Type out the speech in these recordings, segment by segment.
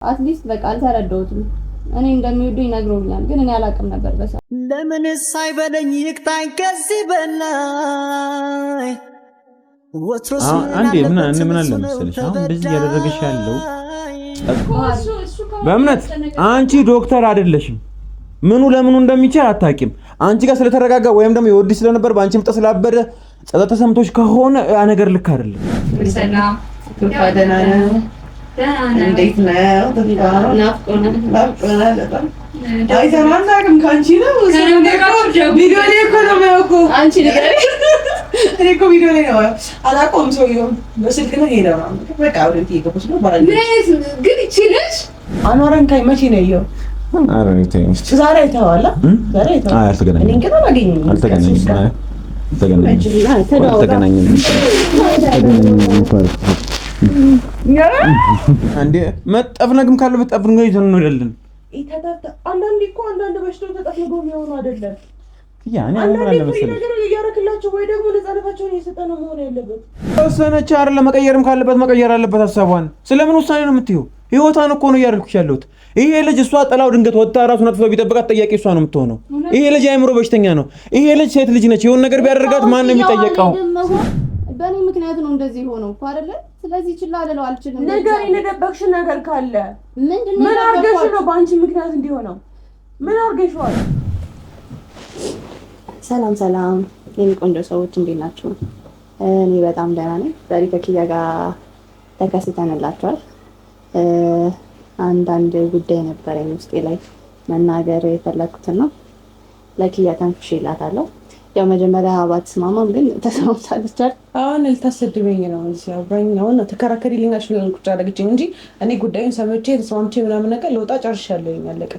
አትሊስት በቃ አልተረዳሁትም። እኔ እንደሚወዱኝ ነግሮኛል፣ ግን እኔ አላውቅም ነበር። በሳ ለምን ሳይበለኝ ይቅጣኝ ከዚህ በላይ ወትሮስ አንዴ ምን አለ መሰለሽ አሁን እንደዚህ ያደረገሽ ያለው በእምነት አንቺ ዶክተር አይደለሽም። ምኑ ለምኑ እንደሚቻል አታውቂም። አንቺ ጋር ስለተረጋጋ ወይም ደግሞ ይወድሽ ስለነበር በአንቺ ምጥ ስላበደ ጸጸት ተሰምቶሽ ከሆነ ያ ነገር ልክ አይደለም። ሰላም ደህና እንዴት ነው? ናፍቆናል በጣም አይተናናቅም ካንቺ ነው ቪዲዮ ላይ እኮ ነው የሚያውቀው። አንቺ ንገሪ። እኔ እኮ ቪዲዮ ላይ ነው አላውቀውም። ሰውዬው በስልክ ነው ሄደው ነው በቃ ወደዚህ የገቡት ነው ባል ግን ይችላል። አኗረን ካይ መቼ ነው ያየው? አረኝ ተይኝ። ዛሬ አይተዋላ? ዛሬ አይተዋላ? አይ አልተገናኘንም። እኔ ግን አላገኘንም። አልተገናኘንም። አንዴ መጠፍነግም ካለበት ጠፍንጎ ይዘን ነው አይደለም። አንዳንዴ እኮ አንዳንድ በሽታዎች ተጠፍንጎ የሚሆኑ አይደለም። ያኔ ምን አለ መሰለኝ ነገር እያረክላቸው ወይ ደግሞ ነፃነታቸውን እየሰጠነው መሆን ያለበት። ወሰነች አይደል? መቀየርም ካለበት መቀየር አለበት ሐሳቧን። ስለምን ውሳኔ ነው የምትይው? ህይወቷን እኮ ነው እያደረኩሽ ያለሁት። ይሄ ልጅ እሷ ጠላው ድንገት ወጣ ራሱን አጥፍቶ ቢጠብቃት ጠያቂ እሷ ነው የምትሆነው። ይሄ ልጅ አይምሮ በሽተኛ ነው። ይሄ ልጅ ሴት ልጅ ነች። የሆነ ነገር ቢያደርጋት ማን ነው የሚጠየቀው? በእኔ ምክንያት ነው እንደዚህ ሆነው እኮ አይደለ? ስለዚህ ችላ ልለው አልችልም። ነገር የነደበቅሽ ነገር ካለ ምን አርገሽ ነው በአንቺ ምክንያት እንዲሆነው? ምን አርገሽዋል? ሰላም ሰላም፣ የኔ ቆንጆ ሰዎች እንዴት ናችሁ? እኔ በጣም ደህና ነኝ። ዛሬ ከኪያ ጋር ተከስተንላችኋል። አንዳንድ ጉዳይ ነበረኝ ውስጤ ላይ መናገር የፈለኩትን ነው ለኪያ ተንፍሼላታለሁ። ያው መጀመሪያ ባትስማማም ግን ተስማምታለች አይደል? አሁን ልታሰድበኝ ነው እዚህ አብራኝ ነው ተከራከሪልኛሽ ነው ቁጭ አደረገችኝ እንጂ እኔ ጉዳዩን ሰምቼ ተስማምቼ ምናምን ነገር ለውጣ ጨርሻለሁ። ያለቀ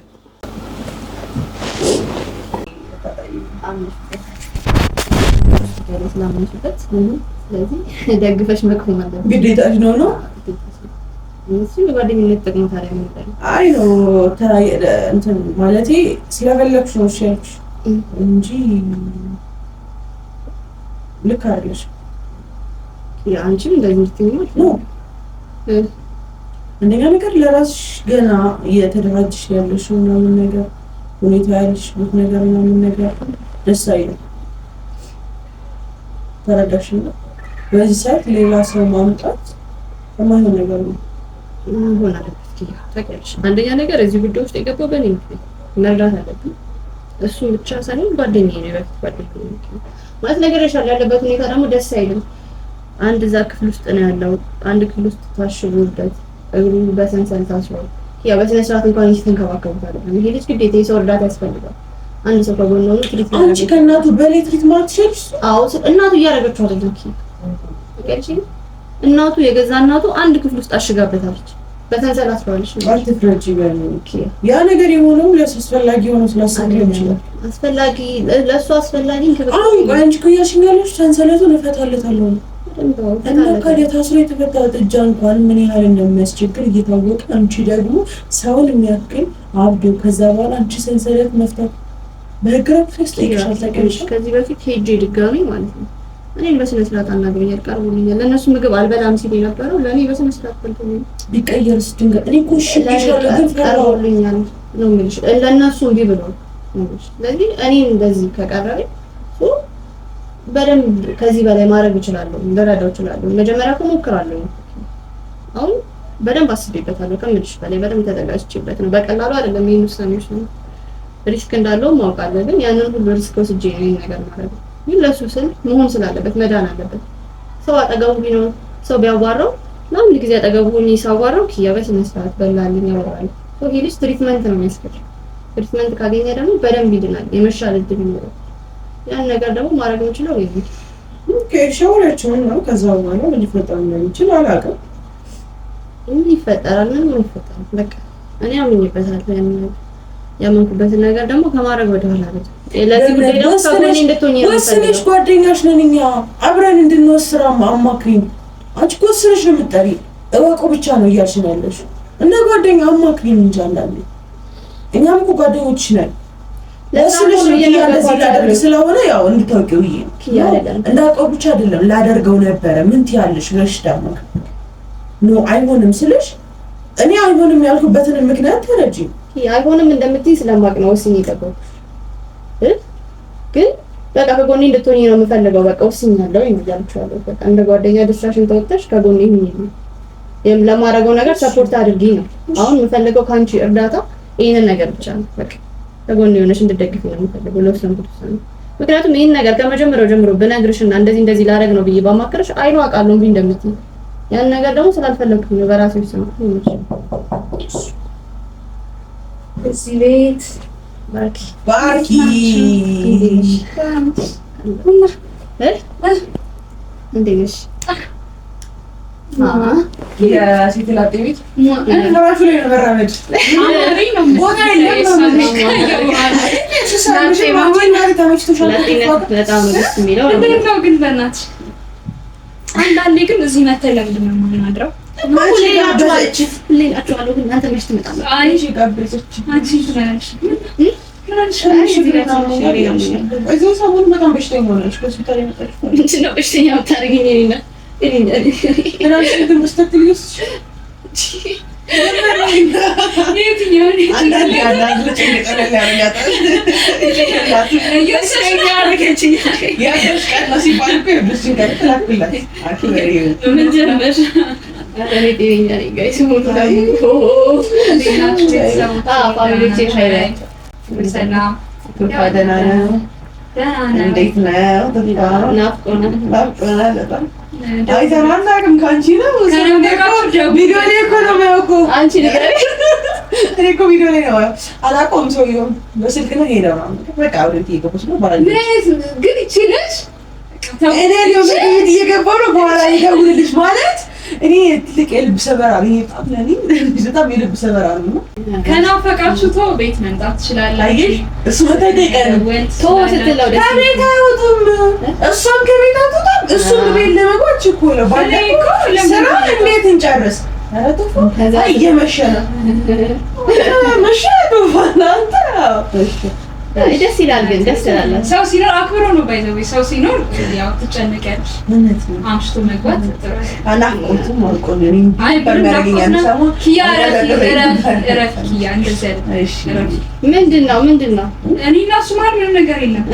ስለዚህ ደግፈሽ መቅፈም አለብሽ። ግዴታሽ ነው እሱ ጓደኝነት ጥቅሙ ታዲያ ምን ይላል? አይ ነው ተራየ እንትን ማለቴ ስለፈለግሽ ነው ሸርች እንጂ ልክ አይደለሽ። አንቺም እንደዚህ ትይኛለሽ ነው እንደኛ ነገር ለራስሽ ገና እየተደራጀሽ ያለሽ ምናምን ነገር ሁኔታ ያለሽበት ነገር ምናምን ነገር ደስ አይልም። ተረዳሽና በዚህ ሰዓት ሌላ ሰው ማምጣት የማይሆን ነገር ነው። ሆነ ታውቂያለሽ። አንደኛ ነገር እዚህ ጉዳይ ውስጥ የገባው በእኔ ምክንያት መርዳት አለብኝ። እሱ ብቻ ሳይሆን ጓደኛዬ ነው። በፊት ጓደኛዬ ነው ማለት ነገር ያለበት ሁኔታ ደግሞ ደስ አይልም። አንድ እዛ ክፍል ውስጥ ነው ያለው። አንድ ክፍል ውስጥ ታሽጎበት እግሩ በሰንሰለት ታስሯል። ያው በስነ ስርዓት እንኳን እየተንከባከቡት አይደለም። ይሄ ልጅ ግዴታ የሰው እርዳታ ያስፈልጋል። አንድ ሰው ከጎኑ ነው ትሪት ማለት አንቺ ከእናቱ በላይ ትሪት ማለት ትችላለሽ? አዎ እናቱ እያደረገችው አይደለም። ታውቂያለሽ፣ እናቱ የገዛ እናቱ አንድ ክፍል ውስጥ አሽጋበታለች። በሰንሰለት አስሯለች። አትፍረጂ በሚኪ ያ ነገር የሆነው ለሱ አስፈላጊ ሆኖ ስላሰብኩኝ ይችላል። አስፈላጊ ለሱ አስፈላጊ አሁን አንቺ ከያሽኛለሽ ሰንሰለቱን እፈታለታለሁ እና ከዲያ ታስሮ የተፈታ ጥጃ እንኳን ምን ያህል እንደሚያስቸግር እየታወቀ አንቺ ደግሞ ሰውን የሚያክል አብዶ ከዛ በኋላ አንቺ ሰንሰለት መፍታት በህግራት ፈስተይሻል። ታውቂያለሽ ከዚህ በፊት ሄጄ ድጋሚ ማለት ነው እኔን በስነ ስርዓት አናግረኛል፣ ቀርቦልኛል። ለነሱ ምግብ አልበላም ሲል የነበረው ለኔ በስነ ስርዓት ቀርቦልኛል። ቢቀየርስ ድንገት እኔ እኮ እሺ ይሻላል ግን ቀርቦልኛል ነው የምልሽ። ለነሱ እንቢ ብሎ ነው። ስለዚህ እኔ እንደዚህ ከቀረበኝ በደንብ ከዚህ በላይ ማድረግ እችላለሁ፣ ልረዳው እችላለሁ። መጀመሪያ እኮ ሞክራለሁ። አሁን በደንብ አስቤበታለሁ። ከምልሽ በላይ በደንብ ተዘጋጅቼበት ነው። በቀላሉ አይደለም ይሄን ውሳኔዎች ነው ሪስክ እንዳለው ማውቃለሁ። ግን ያንን ሁሉ ሪስክ ወስጄ ነው ይሄን ነገር ማድረግ ግን ለሱ ስል መሆን ስላለበት መዳን አለበት። ሰው አጠገቡ ቢኖር ሰው ቢያዋራው ለአንድ ጊዜ አጠገቡ ሆኜ ሳዋራው ኪያ በስነ ስርዓት በላልኝ ያወራል። ይሄ ልጅ ትሪትመንት ነው የሚያስፈልገው። ትሪትመንት ካገኘ ደግሞ በደንብ ይድናል፣ የመሻል እድል ይኖራል። ያን ነገር ደግሞ ማድረግ እንችላለን ወይ? ኦኬ ሻወራችን ነው። ከዛ በኋላ ምን ሊፈጠር እንደሚችል አላውቅም። ምን ይፈጠራል? ምን ይፈጠራል? በቃ እኔ አምኜበታለሁ። ያመንኩበትን ነገር ደግሞ ከማድረግ ወደ ኋላ አይደለም። ለዚህ ጉዳይ ደግሞ ከጎኔ እንድትሆኚ ነው። ወስነሽ ጓደኛሽ ነን እኛ አብረን እንድንወስራ አማክሪኝ። አንቺ እኮ ወስነሽ ነው የምትጠሪ እወቁ ብቻ ነው እያልሽ ነው ያለሽ። እንደ ጓደኛ አማክሪኝ እንጂ አንዳንዴ እኛም እኮ ጓደኞችሽ ነን። ለስለሽ እንደዚህ ላደርግ ስለሆነ ያው እንድታውቂው እንዳውቀው ብቻ አይደለም ላደርገው ነበረ ምን ትያለሽ ብለሽ ደግሞ ነው አይሆንም ስልሽ እኔ አይሆንም ያልኩበትን ምክንያት ተረጂ። አይሆንም እንደምትይ ስለማቅ ነው ወስኜ የጠበኩት ግን በቃ ከጎኔ እንድትሆኚ ነው የምፈልገው። በቃ ወስኛለሁ እያልኩሻለሁ። በቃ እንደ ጓደኛ ድርሻሽን ተወጥተሽ ከጎኔ ሁኚ ነው ለማረገው ነገር ሰፖርት አድርጊ ነው። አሁን የምፈልገው ካንቺ እርዳታ ይሄንን ነገር ብቻ ነው። በቃ ከጎኔ ሆነሽ እንድትደግፊ ነው የምፈልገው ለወሰንኩት ውሳኔ። ምክንያቱም ይሄን ነገር ከመጀመሪያው ጀምሮ ብነግርሽና እንደዚህ ላረግ ነው ብዬ ባማክርሽ አይኑ አውቃለሁ እንዴ እንደምትይ ያን ነገር ደግሞ ስላልፈለኩኝ ነው በራሴ ውሳኔ ነው። እዚህ ቤት ባርኪ እንዴት ነሽ? የሴት ላጤ ቤት ራሱ ላይ ነው መራመድ ቦታ የለም። ግን በእናትሽ አንዳንዴ ግን እዚህ መተህ ለምንድን ነው የምናድረው? ሌላችኋለሁ ግን አንተ መች ትመጣለህ? አንቺ ትላለሽ እዚህ ሰሞኑን በጣም በሽተኛ ሆነሽ ከሆስፒታል የመጣሽ ምንድን ነው በሽተኛ የምታደርገኝ? እንዴት ነው? ናፍቆናል በጣም አይተናናቅም ካንቺ ነው ቪዲዮ ላይ እኮ ነው የማያውቀው። አንቺ ንገሪ። እኔ እኮ ቪዲዮ ላይ ነው አላውቀውም። ሰውዬው በስልክ ነው ሄደው ነው በቃ ወደ እየገባች ነው ባላ ግን ይችላል እኔ ነው ቤት እየገባሁ ነው በኋላ ይደውልልሽ ማለት እኔ ትልቅ የልብ ሰበራ ነው በጣም ለኔ በጣም የልብ ሰበራ ነው። ከናፈቃችሁ ተው ቤት መምጣት ትችላላችሁ። አየሽ እሱ መታደቀን ተው ስትለው ደስ ከቤት አይወጡም። እሷም ከቤት አትወጣም። እሱም ቤት ለመግባት እኮ ነው ባለፈው ስራ እንዴት እንጨርስ? ኧረ ተው እየመሸ ነው መሸ ነው ባላንተ ደስ ይላል። ግን ደስ ይላል። ሰው ሲኖር አክብሮ ነው ባይዘው ሰው ሲኖር ያው ትጨነቂያለሽ። እውነት ነው። አምሽቶ መግባት አናቆቱም አልቆልኝ አይ በርናገኛን ሰው ኪያ ረፍ ኪያ እንደዛ እሺ ምንድነው እኔ እና እሱ ማለት ምንም ነገር የለም።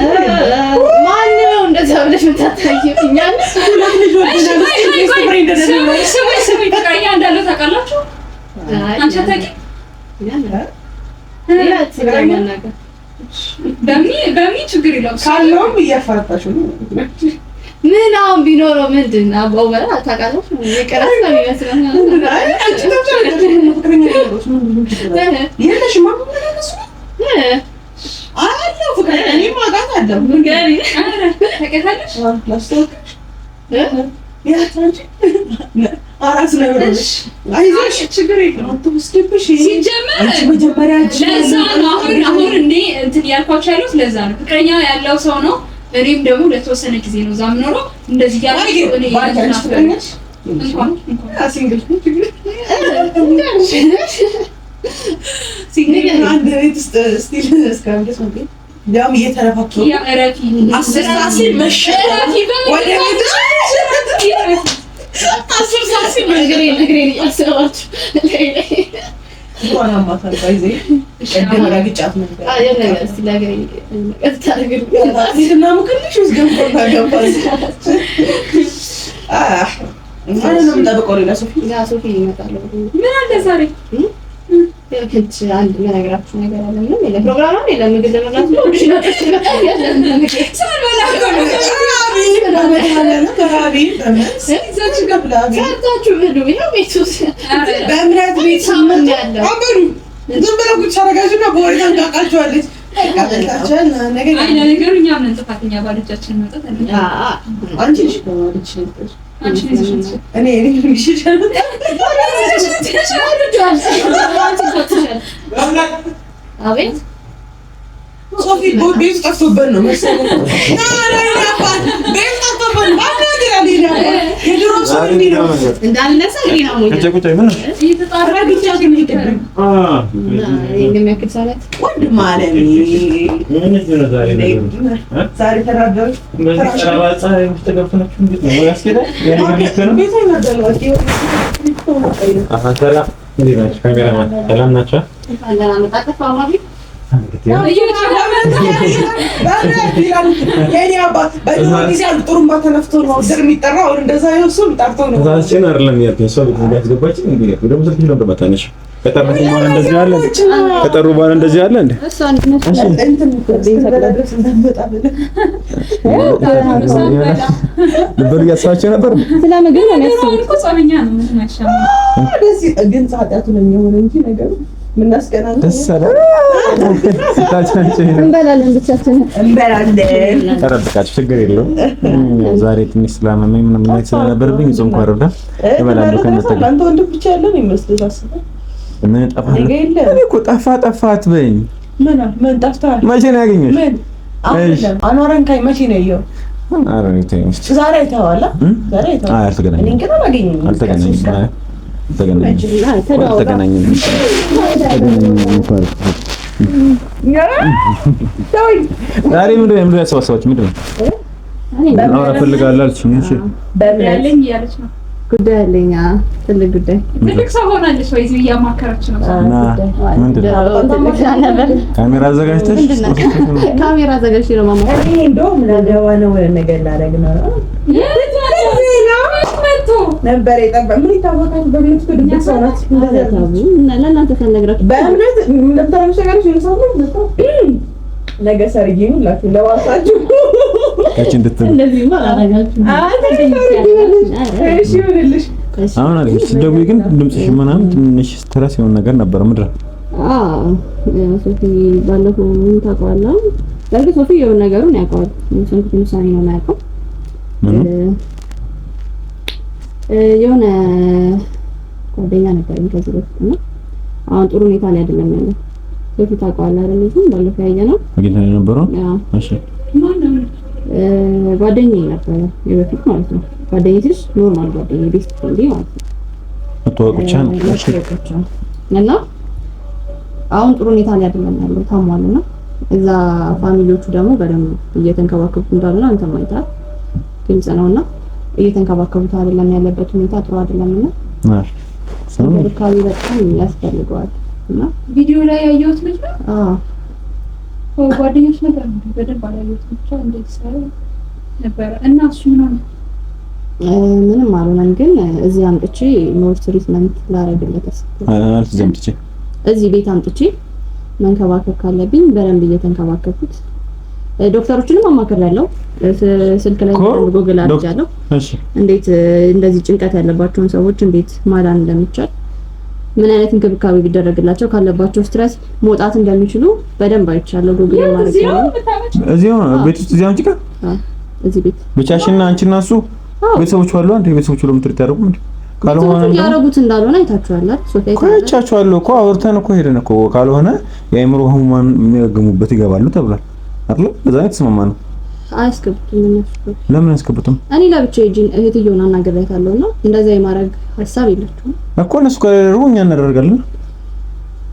ማን ነው እንደዛ ብለሽ የምታታየው? እኛን ሁለት ልጅ ወደና ስሙ ፍቅረኛ እንዳለው ታውቃላችሁ? አንቺ አታውቂም? በምን ችግር የለውም ካለውም እያፋጣሽው ነው። ምን አሁን ቢኖረው ምንድን ነው አባው በላ ታውቃለሽ? የቀረስ ነው የሚመስለው። አንቺ ተጨረጨ ፍቅረኛ ያለሽ ምን የለሽ ማምለስ አለው ፍቅረኛ እኔ ማጋት አለው ገሪ ተከታለሽ ላስተውልሽ ያታንቺ አራስ ነው ብለሽ አይዞሽ ችግር የለም አትወስድብሽ። ሲጀመር አንቺ መጀመሪያ ለዛ ነው አሁን እንዴ እንትን ያልኳቸው ያሉት ለዛ ነው። ፍቅረኛ ያለው ሰው ነው። እኔም ደግሞ ለተወሰነ ጊዜ ነው እዛ የምኖረው። እንደዚህ ያለው እኔ ያልኩሽ እንኳን ሲንግል ሲንግል አንድ ቤት ውስጥ ስቲል እስካሁን ድረስ ነው ያም እየተረፋችሁ ያ እረፊ አስራሲ መሸራፊ ወደ ቤት አስራሲ ነግሬን ያሰባችሁ ዋና ማታ ባይዘ ቀደም ረግጫት ነበር ነገር እስቲ ለግሬን ታርግል እና ሙክልሽ ውስጥ ገባሽ አረ ነው የምጠብቀው ሌላ ሶፊ ይመጣል። ምን አለ ዛሬ ከች አንድ ነገራችሁ ነገር አለ። ምንም የለም ፕሮግራም ነው የለም ምግብ ለመብላት ነው ወዲሽ ነው ተስተካከለ ያለን ነገር ሰርታችሁ ብሉ። ይኸው ቤት ውስጥ በእምነት ቤት ሳምን ያለው አበሩ ዝም ብለው ቁጭ አደረጋችሁና በወሬ ታንቃቃችኋለች። አይ ለነገሩ እኛ ምን ጥፋተኛ ባልጃችን መጣት አለ። አንቺ ልጅ ከወልጅ ነበር አንቺ ልጅ እኔ ልጅ ይችላል አቤት ሶፊ ቤት ጠፍቶበት ነው መሰለኝ። ቤት ጠፍቶበት የድሮ ሰው ነው እንዳልነሳ ሊና ሞኝ እየተጣራ ብቻ ግን ይደረግ እንደሚያክል ሰዓት ወንድም አለኝ ዛሬ ተራዳዎች ካሜራማን ሰላም ናቸው? የኔ አባት በድሮ ጊዜ ጥሩምባ ተነፍቶ ነው ድር የሚጠራው። አሁን እንደዛ ይወስም ጠርቶ ነው እዛችን አይደለም ያልከኝ ሰው ያስገባችን እንግዲህ ደግሞ ስልክ ነው እንደመጣነሽ ከጠሩ በኋላ እንደዚህ አለ ከጠሩ በኋላ እንደዚህ አለ እንዴ እንትን ድረስ እንደምጣ ልበሉ እያሰባቸው ነበር። ስለምግብ ነው የሚያስቡት እኮ ጾመኛ ነው ማሻማ ግን ኃጢአቱ ነው የሚሆነው እንጂ ነገሩ ምናስቀናለን። ተሰራ እንበላለን፣ ብቻችንን እንበላለን። ተረብቃችሁ ችግር የለውም። ዛሬ ትንሽ ስላመመኝ ምንም ነገር ስለነበረብኝ ጾም ቆረዳ እበላለሁ። ከነተጋ አንተ ወንድ ብቻ ያለን ይመስልህ ታስበህ ምን ጠፋ? እኔ እኮ ጠፋ አትበይኝ። ምን ጠፍተሃል? መቼ ነው ያገኘሽ? ምን አኗረን ካይ መቼ ነው ያየው? ኧረ እኔ ተይኝ። ዛሬ አይተኸዋል? ዛሬ አይተኸዋል? አይ አልተገናኘንም። እኔ ግን አላገኘኝም። አልተገናኘንም። ዛሬ ምንድን ነው ያሰባሰባችሁ? ምንድን ነው አውራ እፈልጋለሁ አልሽኝ። እሺ ያለኝ እያለች ነው ጉዳይ አለኝ። ትልቅ ጉዳይ ትልቅ ሰው ሆናለች ወይ? እዚህ እያማከረች ነው። ካሜራ አዘጋጅተሽ ካሜራ አዘጋጅተሽ ነው ማማ። እኔ እንደውም ላገባ ነው ነገር ላደርግ ነው ነበር የጠበቅ ምን ይታወቃል። በቤት ድብቅ ሰው ናት። ለእናንተ ተነግራችሁ በእምነት እንደምታረምሽ ነገሮች ይነሳሉ። ነገ ሰርጌ ነው ላችሁ ለዋሳችሁ ታች እንድትል እንደዚህ ማራጋችሁ እሺ ይሁንልሽ። አሁን አለሽ ስትደውይ ግን ድምፅሽ ምናምን ትንሽ ስትረስ የሆነ ነገር ነበር። ምንድን ነው ሶፊ ባለፈው ምን ታውቀዋለህ? ለምን ሶፊ የሆነ ነገሩን ያውቀዋል። ሰንኩት ምሳሌ ነው የማያውቀው። የሆነ ጓደኛ ነበረኝ ከዚህ በፊት እና አሁን ጥሩ ሁኔታ ላይ አይደለም ያለው። ሶፊ ታውቀዋለህ አይደል? እዚህ ባለፈው ያየነው አግኝተን የነበረው እሺ ጓደኛዬ ነበረ የበፊት ማለት ነው። ጓደኛዬ ኖርማል ጓደኛዬ ቤስት ፍሬንድ ማለት ነው። ተዋውቁቻ ነው እና አሁን ጥሩ ሁኔታ ላይ አይደለም ያለው፣ ታሟልና እዛ ፋሚሊዎቹ ደግሞ በደንብ እየተንከባከቡት እንዳለ አንተም አይተሃል፣ ግልጽ ነውና እየተንከባከቡት አይደለም፣ ያለበት ሁኔታ ጥሩ አይደለምና እንክብካቤ በጣም ያስፈልገዋል። እና ቪዲዮ ላይ ያየሁት ልጅ ነው ጓደኞች ነበር በደንብ አላየሁትም ብቻ እንደዚህ ሳይሆን ነበረ እና እሱ ምንም አልሆነም፣ ግን እዚህ አምጥቼ ሞር ትሪትመንት ላደርግለት አልተዘምጥቼ እዚህ ቤት አምጥቼ መንከባከብ ካለብኝ በደንብ እየተንከባከብኩት ዶክተሮችንም አማክሬያለሁ። ስልክ ላይ ጎግል አድርጋለሁ። እሺ እንዴት እንደዚህ ጭንቀት ያለባቸውን ሰዎች እንዴት ማዳን እንደሚቻል ምን አይነት እንክብካቤ ቢደረግላቸው ካለባቸው ስትረስ መውጣት እንደሚችሉ በደንብ አይቻለሁ። ጎግል ማድረግ ነው። እዚሁ ቤት ውስጥ እዚያም ጭቃ እዚህ ቤት ብቻሽና አንቺና እሱ ቤተሰቦች አሉ። አንተ ቤተሰቦች ሁሉ ምትርት ያደርጉ እንዴ? ካልሆነ ያረጉት እንዳልሆነ አይታችኋል አይደል? ሶፊያ አይቻችኋል እኮ አውርተን እኮ ሄደን እኮ ካልሆነ የአእምሮ ህሙማን የሚያገሙበት ይገባሉ ተብሏል አይደል? በዛ ነው የተስማማነው። አያስገቡትም እነሱ። ለምን አያስገቡትም? እኔ ለብቻ እህትየውን አናግሬያታለሁና እንደዛ የማድረግ ሀሳብ የላቸውም እኮ እነሱ ካደረጉ እኛ እናደርጋለን።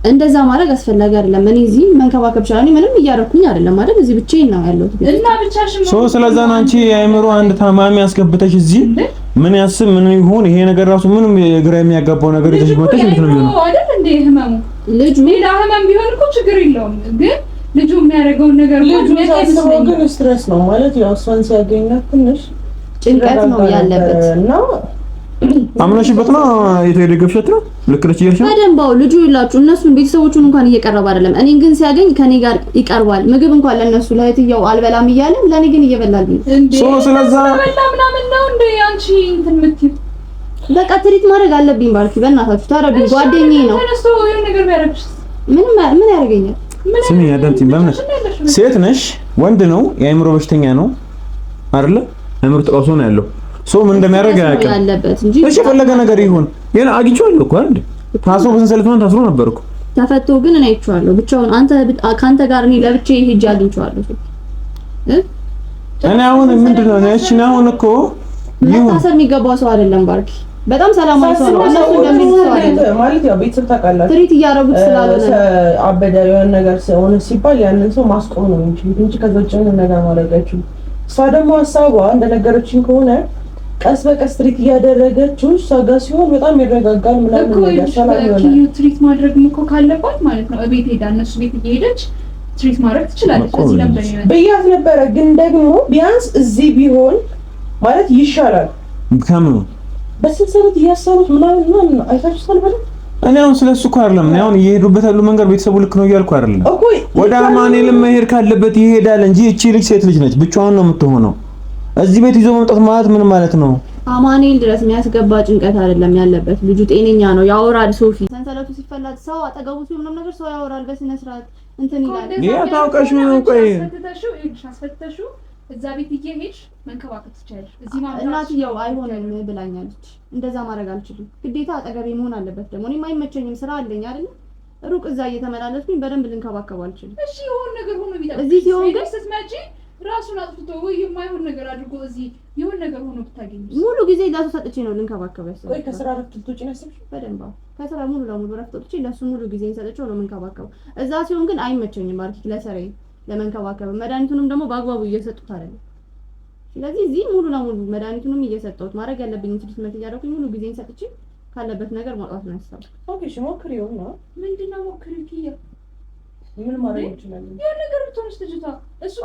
እንደዛ ማድረግ አስፈላጊ አይደለም። እኔ እዚህ መንከባከብ ይችላል። ምንም እያደረኩኝ አይደለም ማለት እዚህ ብቻዬን ነው ያለሁት እና ብቻሽን ሶ ስለዛ ነው አንቺ የአእምሮ አንድ ታማሚ ያስገብተሽ እዚህ ምን ያስብ ምን ይሁን ይሄ ነገር ራሱ ምንም ግራ የሚያጋባው ነገር ይዘሽ መጥተሽ እንዴት ነው የሚሆነው አይደል? እንደ ህመሙ ልጁ ሌላ ህመም ቢሆን እኮ ችግር የለውም ግን ልጁ የሚያደርገውን ነገር ግን ስትረስ ነው ማለት ያው እሷን ሲያገኛት ትንሽ ጭንቀት ነው ያለበት እና አምነሽበት ነው የተደገፍሽት ነው ልክ ነች እያልሽ ነው በደንባው ልጁ ይላችሁ እነሱን ቤተሰቦቹን እንኳን እየቀረበ አይደለም። እኔን ግን ሲያገኝ ከኔ ጋር ይቀርባል። ምግብ እንኳን ለነሱ ለእህትየው አልበላም እያለ ለኔ ግን እየበላልኝ ሶ ስለዛ ምናምን ነው እንደ አንቺ እንትን የምትይው በቃ ትሪት ማድረግ አለብኝ ባልኪ በእናታችሁ ተረዱ። ጓደኛዬ ነው ተነስቶ የሆነ ነገር ቢያደርግሽ ምን ያደርገኛል? ስሚ ያዳምጪኝ በእምነት ሴት ነሽ ወንድ ነው የአእምሮ በሽተኛ ነው አይደለ? አእምሮ ተቃውሶ ነው ያለው ሰው ምን እንደሚያደርግ አያውቅም ያለበት እንጂ እሺ ፈለገ ነገር ይሁን የኔ አግኝቼዋለሁ እኮ አይደል? ታስሮ በሰንሰለት ማን ታስሮ ነበር እኮ ተፈቶ ግን እኔ አይቼዋለሁ። ብቻውን ካንተ ጋር እኔ ለብቻዬ ሄጄ አግኝቼዋለሁ። እኔ አሁን ምንድነው ነሽ አሁን እኮ ይሁን ታሰር የሚገባው ሰው አይደለም ባርኪ በጣም ሰላማዊ ሰው ነው። እነሱ እንደሚሰው አይደለም ማለት ያው ቤተሰብ ታውቃላችሁ ትሪት እያደረጉት ስላልሆነ አበደ የሆነ ነገር ሆነ ሲባል ያንን ሰው ማስቆም ነው እንጂ ከዛ ውጭ ምንም ነገር ማድረግ አይችሉም። እሷ ደግሞ ሀሳቧ እንደነገረችኝ ከሆነ ቀስ በቀስ ትሪት እያደረገችው እሷ ጋር ሲሆን በጣም ይረጋጋል ምናምን ነገር ሰላም ይሆናል። ትሪት ማድረግ እኮ ካለባት ማለት ነው እቤት ሄዳ እነሱ ቤት እየሄደች ትሪት ማድረግ ትችላለች። እዚህ ነበር ብያት ነበረ፣ ግን ደግሞ ቢያንስ እዚህ ቢሆን ማለት ይሻላል። ከምኑ በስንሰረት እያሰሩት ምናምን አይታችሁታል በለ እኔ አሁን ስለሱ እኮ አይደለም እኔ አሁን እየሄዱበት ያሉ መንገድ ቤተሰቡ ልክ ነው እያልኩ አይደለም። ወደ አማኑኤል መሄድ ካለበት ይሄዳል እንጂ እቺ ልጅ ሴት ልጅ ነች፣ ብቻዋን ነው የምትሆነው። እዚህ ቤት ይዞ መምጣት ማለት ምን ማለት ነው? አማኑኤል ድረስ የሚያስገባ ጭንቀት አይደለም ያለበት። ልጁ ጤነኛ ነው፣ ያወራል። ሶፊ ሰንሰለቱ ሲፈላጥ ሰው አጠገቡ ሲሆን ምንም ነገር ሰው ያወራል በስነ ስርዓት እንትን ይላል። ታውቀሽ ነው ቆይ አስፈተሽው እዛ ቤት እየሄድሽ መንከባከብ ትችያለሽ። እዚህ ማለት እናትየው አይሆንም ብላኛለች። እንደዛ ማድረግ አልችልም፣ ግዴታ አጠገቤ መሆን አለበት። ደግሞ እኔም አይመቸኝም፣ ስራ አለኝ አይደል? ሩቅ እዛ እየተመላለስኩኝ በደንብ ልንከባከብ አልችልም። እሺ የሆነ ነገር ሆኖ ቢጣ እዚህ ሲሆን ግን ስትመጪ ራሱን አጥፍቶ ወይ የማይሆን ነገር አድርጎ እዚህ የሆነ ነገር ሆኖ ብታገኝ ሙሉ ጊዜ ለሱ ሰጥቼ ነው ልንከባከብ ያሰብኩት። ወይ ከስራ ረፍት ልትወጪ ነው ያሰብሽው? በደንብ ከስራ ሙሉ ለሙሉ ረፍት ወጥቼ ለሱ ሙሉ ጊዜ ሰጥቼው ነው የምንከባከበው። እዛ ሲሆን ግን አይመቸኝም ባርኪ ለሰራዬ ለመንከባከብ መድኃኒቱንም ደግሞ በአግባቡ እየሰጡት አይደለም። ስለዚህ እዚህ ሙሉ ለሙሉ መድኃኒቱንም እየሰጠሁት ማድረግ ያለብኝን ትሪትመንት እያደረኩኝ ሙሉ ጊዜን ሰጥቼ ካለበት ነገር ማውጣት ነው ያሰብኩት። ኦኬ እሺ ሞክሪው ነው። ምንድነው ሞክሪው? ኪያ ምን ማድረግ እንችላለን? የሆነ ነገር ብትሆንስ ልጅቷ እሱ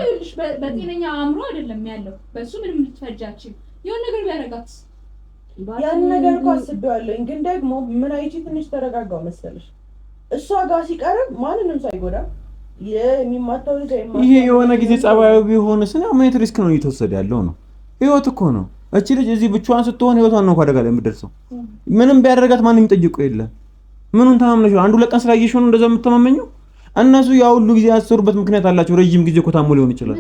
ይልሽ በጤነኛ አእምሮ አይደለም ያለው። በሱ ምንም ልትፈጃችን የሆነ ነገር ቢያደርጋት ያን ነገር እኮ አስቤዋለሁ፣ ግን ደግሞ ምን አይቺ ትንሽ ተረጋጋው መሰለሽ። እሷ ጋር ሲቀርብ ማንንም ሳይጎዳ የሚማታው ልጅ ይሄ የሆነ ጊዜ ጸባዩ ቢሆንስ ነው ምን ሪስክ ነው እየተወሰደ ያለው ነው። ህይወት እኮ ነው። እቺ ልጅ እዚህ ብቻዋን ስትሆን ህይወቷን ነው አደጋ ላይ የምትደርሰው። ምንም ቢያደርጋት ማንም የሚጠይቀው የለም። ምኑን ተማምነሽ አንዱ ለቀን ስላየሽው ነው እንደዛ የምትተማመኘው? እነሱ ያው ሁሉ ጊዜ ያሰሩበት ምክንያት አላቸው። ረጅም ጊዜ እኮ ታሞ ሊሆን ይችላል።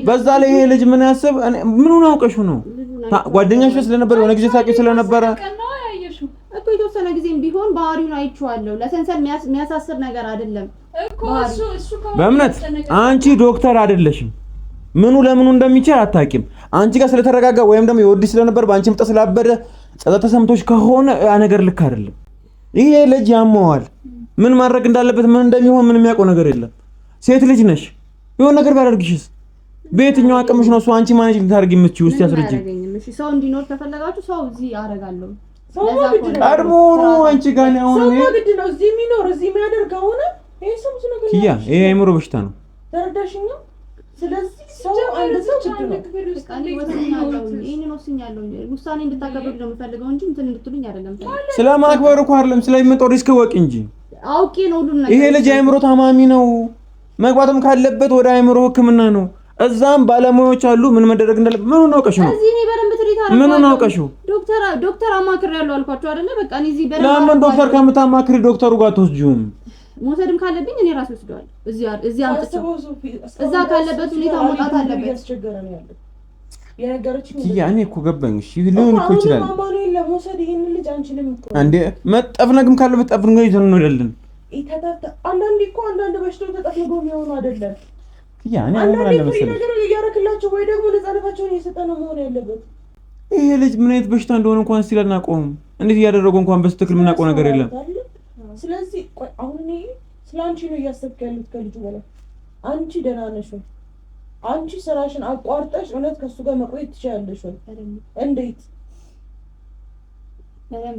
በዛ ላይ ይሄ ልጅ ምን ያሰብ ምኑን አውቀሽው ነው? ጓደኛሽ ስለነበር የሆነ ጊዜ ታውቂው ስለነበረ እኮ የተወሰነ ጊዜም ቢሆን ባህሪውን አይቼዋለሁ። ለሰንሰል የሚያሳስር ነገር አይደለም እኮ እሱ በእምነት አንቺ ዶክተር አይደለሽም። ምኑ ለምኑ እንደሚቻል አታውቂም። አንቺ ጋር ስለተረጋጋ ወይም ደግሞ የወዲህ ስለነበር በአንቺ ምጣ ስላበደ ጸጸት ተሰምቶሽ ከሆነ ያ ነገር ልክ አይደለም። ይሄ ልጅ ያመዋል። ምን ማድረግ እንዳለበት ምን እንደሚሆን ምን የሚያውቀው ነገር የለም። ሴት ልጅ ነሽ። የሆነ ነገር ቢያደርግሽስ በየትኛው አቅምሽ ነው እሱ አንቺ ማኔጅ ልታደርጊ የምትችይው? እስቲ አስረጂ። እሺ ሰው እንዲኖር ከፈለጋችሁ ሰው እዚህ አደርጋለሁ። ቀድሞ ነው አንቺ ጋር ነው አሁን ሰው ግድ ነው እዚህ የሚኖር እዚህ የሚያደርግ ሆነ ይሄ ሰው ብዙ ነገር ኪያ ይሄ አይምሮ በሽታ ነው። ተረዳሽኝ? ስለዚህ ሰው አንድ ሰው ግድ ነው። ይሄንን ወስኛለሁ። ውሳኔ እንድታከብሩ ነው የምፈልገው እንጂ እንትን እንድትሉኝ አይደለም። ስለማክበር እኮ አይደለም ስለሚመጣው ሪስክ ወቅ እንጂ አውቄ ነው ሁሉን ነገር። ይሄ ልጅ አይምሮ ታማሚ ነው። መግባትም ካለበት ወደ አይምሮ ሕክምና ነው። እዛም ባለሙያዎች አሉ። ምን መደረግ እንዳለበት ምን አውቀሽ ነው? እዚህ እኔ በደንብ ትሪት አደረኩ። ምን አውቀሽው? ዶክተር አማክሬያለሁ አልኳቸው አይደለ? በቃ እኔ እዚህ በደንብ ለምን ዶክተር ከምታማክሪ ዶክተሩ ጋር ትወስጂውም? መውሰድም ካለብኝ እኔ ራሴ ወስደዋለሁ። እዚህ አምጥቼ እዛ ካለበት ሁኔታ መውጣት አለበት። ያስቸገረ ነው ያለው የነገረችኝ ኪያ እኔ እኮ ገባኝ። እሺ ሊሆን እኮ ይችላል። አማኑኤል ለመውሰድ ይሄን ልጅ አንችልም እኮ አንዴ መጠፍነግም ካለበት ጠፍነግ ይዘን እንሄዳለን። አንዳንዴ እኮ አንዳንድ በሽታው ተጠፍንጎ የሚሆኑ አይደለም። ኪያ እኔ አሁን አለ መሰለኝ ነገር እያረክላችሁ ወይ ደግሞ ነፃነታቸውን እየሰጠ ነው መሆን ያለበት። ይሄ ልጅ ምን አይነት በሽታ እንደሆነ እንኳን እስቲ አናውቀውም። እንዴት እያደረገው እንኳን በስትክክል የምናውቀው ነገር የለም። ስለዚህ ቆይ አሁን እኔ ስላንቺ ነው እያሰብክ ያሉት ከልጁ በላይ አንቺ ደህና ነሽ ወይ? አንቺ ስራሽን አቋርጠሽ እውነት ከሱ ጋር መቆየት ትችያለሽ ወይ? እንዴት?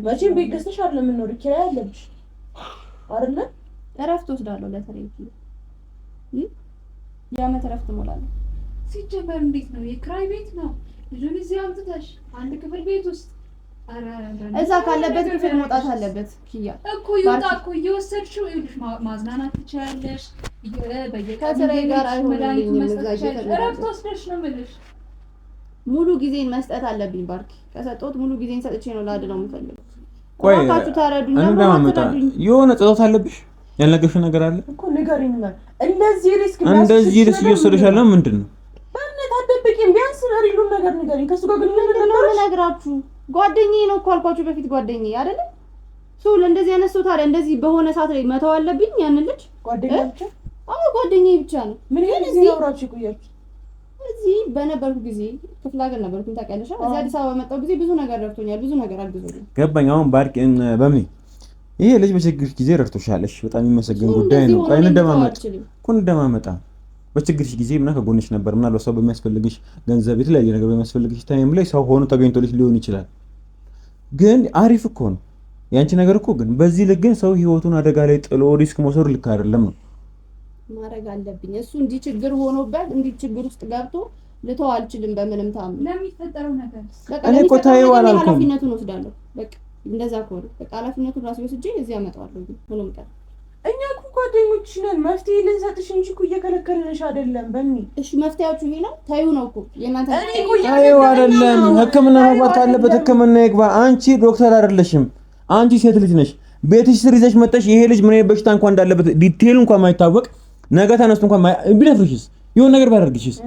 መቼም ቤት ገዝተሽ አይደለም የምንኖር ኪራይ አለብሽ አይደለ? እረፍት ወስዳለሁ ለሰሬት የዓመት እረፍት እሞላለሁ። ሲጀመር እንዴት ነው የክራይ ቤት ነው ልጁን እዚህ አምጥተሽ አንድ ክፍል ቤት ውስጥ እዛ ካለበት ክፍል መውጣት አለበት። ኪያ እኮ ይወጣ እኮ እየወሰድሽው ይልሽ ማዝናናት ትችያለሽ። ከስራዬ ጋር አይሆንም። እረፍት ወስደሽ ነው የምልሽ። ሙሉ ጊዜን መስጠት አለብኝ ባርኪ። ከሰጠሁት ሙሉ ጊዜን ሰጥቼ ነው ላድነው የምፈልገው። ቆይ ታችሁ ታረዱኝ እንደማመጣ የሆነ ጸሎት አለብሽ ያልነገርሽ ነገር አለ እኮ ንገሪኝ። እንደዚህ ሪስክ እየወሰደሽ ያለው ምንድን ነው? በእምነት አትደብቂኝ። ቢያንስ ሪሉን ነገር ንገሪኝ። ከሱ ጋር ግን ምን ነው የምነግራችሁ? ጓደኛዬ ነው እኮ አልኳችሁ በፊት ጓደኛዬ አይደለ? ሱል እንደዚህ አይነት ሰው ታዲያ እንደዚህ በሆነ ሰዓት ላይ መተው አለብኝ ያንን ልጅ? ጓደኛዬ ብቻ? አዎ ጓደኛዬ ብቻ ነው። ምን እዚህ አውራችሁ ይቆያችሁ? እዚህ በነበርኩ ጊዜ ክፍለ ሀገር ነበርኩኝ ታውቂያለሽ። እዚህ አዲስ አበባ መጣሁ ጊዜ ብዙ ነገር ረድቶኛል፣ ብዙ ነገር አግዞኛል። ገባኝ። አሁን ባርኪ በምን ይሄ ልጅ በችግር ጊዜ ረድቶሻል። እሺ በጣም የሚመሰገን ጉዳይ ነው። ቆይ እንደማመጣ በችግርሽ ጊዜ ምና ከጎንሽ ነበር። ምናልባት ሰው በሚያስፈልግሽ ገንዘብ፣ የተለያየ ነገር በሚያስፈልግሽ ታይም ላይ ሰው ሆኖ ተገኝቶልሽ ሊሆን ይችላል። ግን አሪፍ እኮ ነው ያንቺ ነገር እኮ። ግን በዚህ ልክ ግን ሰው ህይወቱን አደጋ ላይ ጥሎ ሪስክ መውሰዱ ልክ አይደለም ነው ማድረግ አለብኝ። እሱ እንዲህ ችግር ሆኖበት እንዲህ ችግር ውስጥ ገብቶ ልተው አልችልም በምንም ታምር። ለሚፈጠረው ነገር እኔ እኮ ታየው አላልኩም። ኃላፊነቱን ወስዳለሁ። በቃ እንደዛ ከሆነ በቃ ኃላፊነቱን ራሴ ወስጄ እዚህ አመጣዋለሁ። ግን ሁሉም ቀን እኛ እኮ ጓደኞችሽ ነን። መፍትሄ ልንሰጥሽ እንጂ እኮ እየከለከልንሽ አይደለም። በሚል እሺ መፍትሄያችሁ ይሄ ነው። ታዩ ነው እኮ የእናንተ ታዩ አይደለም። ህክምና መግባት ካለበት ህክምና ይግባ። አንቺ ዶክተር አይደለሽም። አንቺ ሴት ልጅ ነሽ። ቤትሽ ስር ይዘሽ መጥተሽ ይሄ ልጅ ምን አይነት በሽታ እንኳን እንዳለበት ዲቴል እንኳን ማይታወቅ ነገ ተነስቶ እንኳን ቢደፍርሽስ የሆነ ነገር ባደርግሽስ?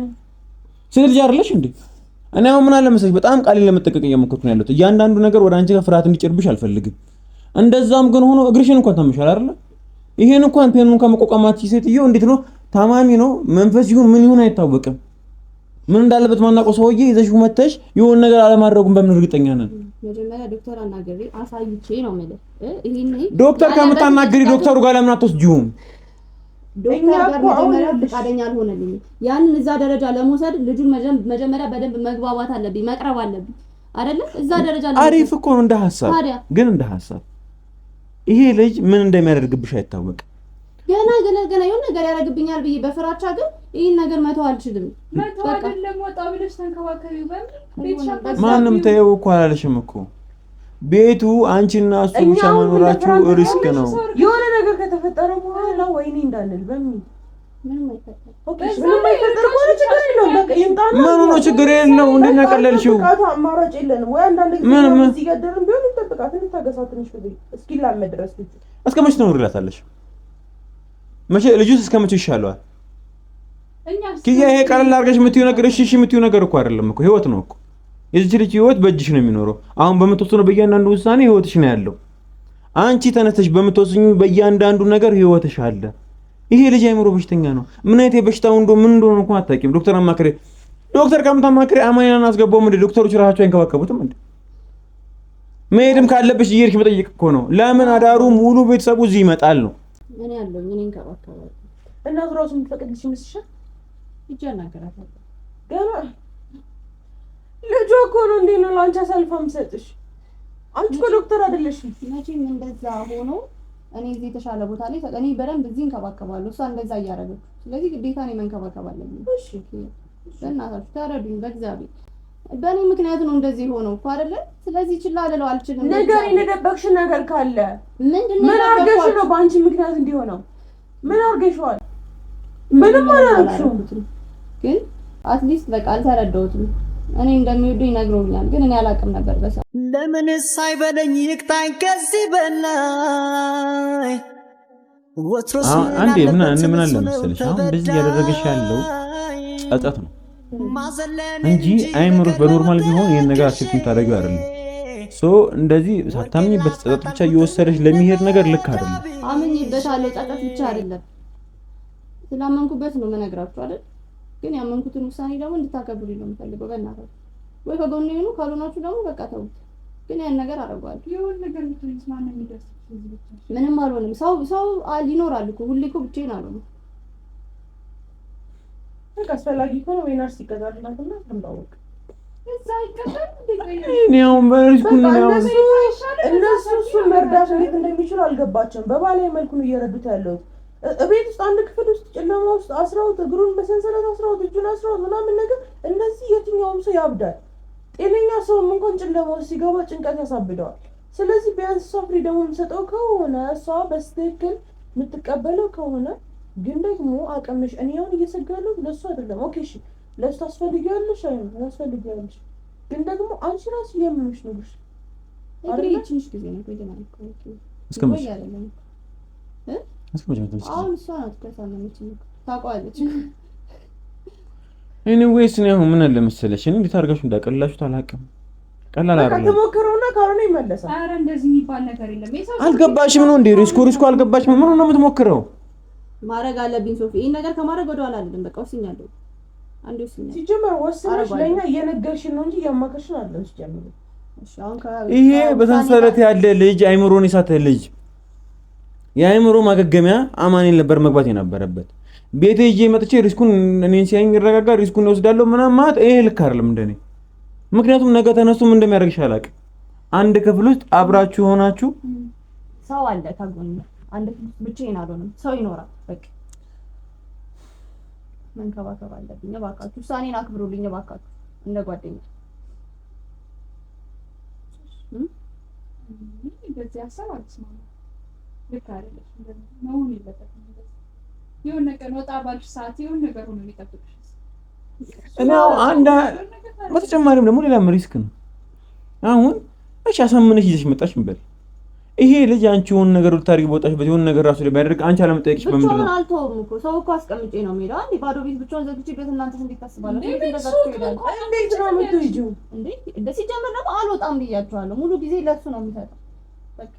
ሴት ልጅ አይደለሽ እንዴ? እኔ አሁን ምን አለ መሰለሽ በጣም ቃሌን ለመጠቀቅ እየሞከርኩ ነው ያለሁት። እያንዳንዱ ነገር ወደ አንቺ ከፍርሃት እንዲጭርብሽ አልፈልግም። እንደዛም ግን ሆኖ እግርሽን እንኳን ታመሻል አይደል? ይሄን እንኳን ፔኑን ከመቆቃማት ሴትዮ እንዴት ነው ታማሚ ነው መንፈስ ይሁን ምን ይሁን አይታወቅም። ምን እንዳለበት ማናውቀው ሰውዬ ይዘሽው መተሽ የሆነ ነገር አለማድረጉን በምን እርግጠኛ ነን? መጀመሪያ ዶክተር አናግሬ አሳይቼ ነው ማለት ይሄን ዶክተር ከምታናግሪ ዶክተሩ ጋር ለምን አትወስጂውም? ዶክተር መጀመሪያ ፈቃደኛ አልሆነልኝም። ያንን እዛ ደረጃ ለመውሰድ ልጁን መጀመሪያ በደንብ መግባባት አለብኝ፣ መቅረብ አለብኝ አይደለ? እዛ ደረጃ አሪፍ እኮ ነው እንደ ሐሳብ። ግን እንደ ሐሳብ ይሄ ልጅ ምን እንደሚያደርግብሽ አይታወቅም። ገና የሆነ ነገር ያደርግብኛል ብዬ በፍራቻ ግን ይሄን ነገር መተው አልችልም። መተው አይደለም ወጣ ብለሽ ተንከባከቢው። ማንም ተይው እኮ አላለሽም እኮ። ቤቱ አንቺና እሱ ብቻ መኖራችሁ ሪስክ ነው። የሆነ ነገር ከተፈጠረ በኋላ ወይኔ እንዳንል በሚል ምንም አይፈጠርም። ምንም አይፈጠር እኮ ችግር የለውም። በቃ ይምጣና ምን ነው ችግር የለውም። እንዴት ነው ያቀለልሽው? አማራጭ የለንም ወይ አንዳንድ ጊዜ እዚህ ገደርን ቢሆን እንጠብቃት እንታገሳት ትንሽ ብዬ እስኪላመድ ድረስ ልጅ እስከ መቼ ትኖሪላታለሽ? መቼ ልጁስ እስከ መቼ ይሻለዋል? ኪያ ይሄ ቀለል አድርገሽ የምትይው ነገር እሺ የምትይው ነገር እኮ አይደለም እኮ ህይወት ነው እኮ። የዚህ ልጅ ህይወት በእጅሽ ነው የሚኖረው። አሁን በምትወስነው በእያንዳንዱ ውሳኔ ህይወትሽ ነው ያለው። አንቺ ተነስተሽ በምትወስኙ በእያንዳንዱ ነገር ህይወትሽ አለ። ይሄ ልጅ አይምሮ በሽተኛ ነው። ምን አይነት የበሽታው ምን እንደሆነ እንኳን አታውቂም። ዶክተር አማክሬ ዶክተር ከምታማክሬ አማኛን አስገባው። ምን ዶክተሮች ራሳቸው አይንከባከቡትም እንዴ? መሄድም ካለብሽ እየሄድሽ መጠየቅ እኮ ነው። ለምን አዳሩ ሙሉ ቤተሰቡ እዚህ ይመጣል ነው። ምን ያለው ምን እንከባከባለሁ። እናቱ ራሱ የምትፈቅድልሽ ይመስልሻል? እጄ አናገራታለሁ። ገና ልጇ እኮ ነው እንዴ ነው ላንቺ አሳልፋ የምሰጥሽ? አንቺ እኮ ዶክተር አይደለሽም። መቼም እንደዛ ሆኖ እኔ እዚህ የተሻለ ቦታ ላይ እኔ በደንብ እዚህ እንከባከባለሁ። እሷ እንደዛ እያደረገች ስለዚህ ግዴታ እኔ መንከባከብ አለብኝ። እሺ በእናታችሁ ተረዱኝ። በእግዚአብሔር በእኔ ምክንያት ነው እንደዚህ ሆነው እኮ አይደለ? ስለዚህ ችላ ልለው አልችልም። ነገር የደበቅሽ ነገር ካለ ምንድነው? ምን አድርገሽ ነው በአንቺ ምክንያት እንዲሆነው? ምን አድርገሽዋል? ምንም አላደረግሽም። ግን አትሊስት በቃ አልተረዳሁትም። እኔ እንደሚወዱኝ ነግሮኛል፣ ግን እኔ አላውቅም ነበር። በሰው ለምንስ አይበለኝ ይቅጣኝ ከዚህ በላይ ወትሮስ አንዴ ምን አለ መሰለሽ አሁን እንደዚህ ያደረገሽ ያለው ጸጸት ነው እንጂ አይምሮሽ በኖርማል ቢሆን ይሄን ነገር አክሴፕት የምታደርጊው አይደለም። እንደዚህ ሳታምኝበት ጸጸት ብቻ እየወሰደሽ ለሚሄድ ነገር ልክ አይደለም። አምኜበታለሁ። ጸጸት ብቻ አይደለም ስላመንኩበት ነው የምነግራችሁ አይደል? ግን ያመንኩትን ውሳኔ ደግሞ እንድታከብሩልኝ ነው የምፈልገው። በእናትህ ወይ ከጎኔ ሆኑ፣ ካልሆናችሁ ደግሞ በቃ ተውት። ግን ያን ነገር አደርጋለሁ። የሆነ ነገር ልትይዝ ማን ነው የሚደርስ? ምንም አልሆንም። ሰው ይኖራል እኮ ሁሌ እኮ ብቻዬን አልሆንም። በቃ አስፈላጊ ከሆነ ወይ ነርስ ይቀዛልናልና ተምባወቅ እዛ ይቀዛል። እኔው በሪስኩን ነው እነሱ እሱን መርዳት እንዴት እንደሚችሉ አልገባቸውም። በባላይ መልኩ ነው እየረዱት ያለው። እቤት ውስጥ አንድ ክፍል ውስጥ ጨለማ ውስጥ አስራውት እግሩን በሰንሰለት አስራውት እጁን አስራውት ምናምን ነገር እንደዚህ የትኛውም ሰው ያብዳል። ጤነኛ ሰውም እንኳን ጨለማ ውስጥ ሲገባ ጭንቀት ያሳብደዋል። ስለዚህ ቢያንስ እሷ ፍሪደሙን የምትሰጠው ከሆነ እሷ በስትክክል የምትቀበለው ከሆነ ግን ደግሞ አቅምሽ እኔ አሁን እየሰጋለሁ ለእሱ አይደለም። ኦኬ እሺ ለእሱ ታስፈልጊያለሽ ታስፈልጊያለሽ፣ ግን ደግሞ አንቺ ራሱ የምንሽ ንጉስ እንግዲህ ትንሽ ጊዜ ነው ቆይተናል እኮ እስከመቼ አሁን እሷ ናት ከሳለች ታውቃለች። ኤኒዌይስ ነው አሁን ምን አለ መሰለሽ እኔ እንዴት አድርጋችሁ እንዳቀልላችሁት አላውቅም። ቀላል አይደለም። ከተሞከረውና ካልሆነ ይመለሳል። ኧረ እንደዚህ የሚባል ነገር የለም። አልገባሽም ነው እንዴ? ሪስኩ አልገባሽም። ምን ነው የምትሞክረው? ማድረግ አለብኝ ሶፊ። ይሄን ነገር ከማድረግ ወደ ኋላ አይደለም። በቃ ወስኛለሁ። አንዴ ወስኛለሁ። ሲጀመር ወስነሽ ለኛ እየነገርሽን ነው እንጂ እያማከርሽን አይደለም። ሲጀመር እሺ አሁን ይሄ በሰንሰለት ያለ ልጅ አይምሮን የሳተ ልጅ የአይምሮ ማገገሚያ አማኑኤል ነበር መግባት የነበረበት። ቤቴ ይዤ መጥቼ ሪስኩን እኔን ሲያየኝ ይረጋጋ ሪስኩን ይወስዳለሁ ምናምን ማለት ይሄ ልክ አይደለም እንደኔ። ምክንያቱም ነገ ተነሱም እንደሚያደርግሽ አላውቅም። አንድ ክፍል ውስጥ አብራችሁ ሆናችሁ ሰው አለ ከጎን አንድ ክፍል ብቻዬን አልሆንም። ሰው ይኖራል። በቃ መንከባከብ አለብኝ። እባካችሁ ውሳኔን አክብሩልኝ እባካችሁ እንደ ጓደኛ በዚህ ሀሳብ አልስማማም። ልክ አይደለም። መሆን የለበትም። የሆነ ነገር ወጣ ባልሽ ሰዓት የሆነ ነገር ሆኖ ሊጠብቅሽ እና አንድ በተጨማሪም ደግሞ ሌላም ሪስክ ነው። አሁን እሺ አሳምነሽ ይዘሽ መጣሽ እንበል ይሄ ልጅ አንቺ የሆነ ነገር ልታደርጊ በወጣሽበት የሆነ ነገር ራሱ ላይ ቢያደርግ አንቺ አለመጠየቅሽ በምንድን ነው? ብቻውን አልተውም እኮ ሰው እኮ አስቀምጬ ነው የምሄደው። አንዴ ባዶ ቤት ብቻውን ዘግቼበት እናንተስ እንዴት ታስባላችሁ? እንዴት ነው የምትሄጂው? እንደ ሲጀምር ደግሞ አልወጣም ብያችኋለሁ። ሙሉ ጊዜ ለሱ ነው የሚሰጠው። በቃ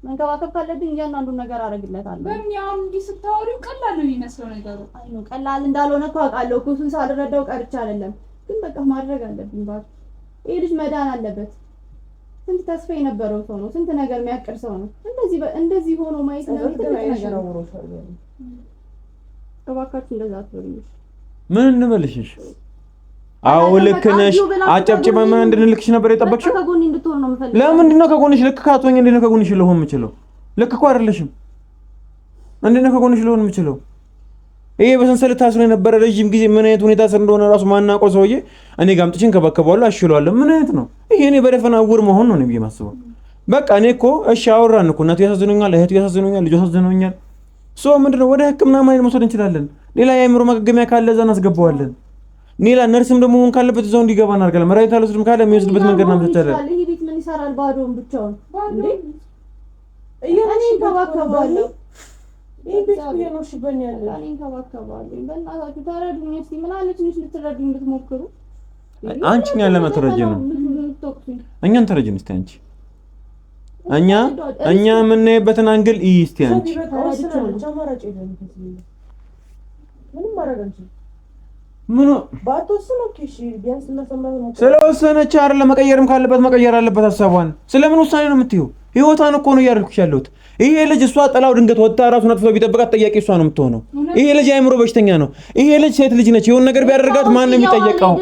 መንከባከብ ካለብኝ እያንዳንዱን ነገር አደርግለታለሁ። በሚያው እንዲህ ስታወሪው ቀላል ነው የሚመስለው ነገሩ። አይ ነው ቀላል እንዳልሆነ እኮ አውቃለሁ እኮ እሱን ሳልረዳው ቀርቼ አይደለም። ግን በቃ ማድረግ አለብኝ። ባዶ ይሄ ልጅ መዳን አለበት። ስንት ተስፋ የነበረው ሰው ነው። ስንት ነገር የሚያቅር ሰው ነው። እንደዚህ ሆኖ ማየት ነው ነገር ነው። እባካችሁ እንደዛ አትበሉኝ። ምን እንበልሽሽ? አዎ ልክ ነሽ። አጨብጭበን እንድንልክሽ ነበር የጠበቅሽው። ከጎኔ እንድትሆን ነው የምፈልገው። ለምንድን ነው ከጎንሽ? ልክ ካቶኝ እንዴት ነው ከጎንሽ ልሆን የምችለው? ልክ እኮ አይደለሽም። እንዴት ነው ከጎንሽ ልሆን የምችለው? ይሄ በሰንሰለት ታስሮ የነበረ ረጅም ጊዜ ምን አይነት ሁኔታ ስር እንደሆነ ራሱ ማናውቀው ሰውዬ እኔ ጋር አምጥቼ እንከባከባለሁ፣ አሽሏለሁ። ምን አይነት ነው ይሄ? እኔ በደፈና ዕውር መሆን ነው ብዬ የማስበው። በቃ እኔ እኮ እሺ አወራን እኮ እናቱ ያሳዝኑኛል፣ እህቱ ያሳዝኑኛል፣ ልጁ ያሳዝኑኛል። ሶ ምንድነው ወደ ሕክምና ማይል መውሰድ እንችላለን። ሌላ የአእምሮ ማገገሚያ ካለ እዛ እናስገባዋለን። ሌላ ነርስም ደግሞ መሆን ካለበት እዛው እንዲገባ እናደርጋለን። መድኃኒት አልወስድም ካለ የሚወስድበት መንገድ እናመቻቻለን። ይሄ ቤት ምን ይሰራል ባዶውን ብቻውን እንዴ? እኔ እንከባከባለሁ። ይሄ ቤት ነው ሽበኝ ያለ እኔ እንከባከባለሁ። በእናታችሁ ተረዱኝ እስቲ። ምን አለ ትንሽ ልትረዱኝ ብትሞክሩ። አንቺን ያለ መተረጀ ነው። እኛን ተረጅን እስቲ አንቺ እኛ የምናይበትን አንግል እስቲ አንቺ ምን ባትወስኑ ኦኬ ቢያንስ ለሰማው ስለወሰነች አይደለም መቀየርም ካለበት መቀየር አለበት ሐሳቧን። ስለምን ውሳኔ ነው የምትይው? ህይወቷን እኮ ነው እያደረኩሽ ያለሁት። ይሄ ልጅ እሷ ጥላው ድንገት ወጣ ራሱን አጥፍቶ ቢጠብቃት ጠያቂ እሷ ነው የምትሆነው። ይሄ ልጅ የአእምሮ በሽተኛ ነው። ይሄ ልጅ ሴት ልጅ ነች። የሆነ ነገር ቢያደርጋት ማን ነው የሚጠየቀው?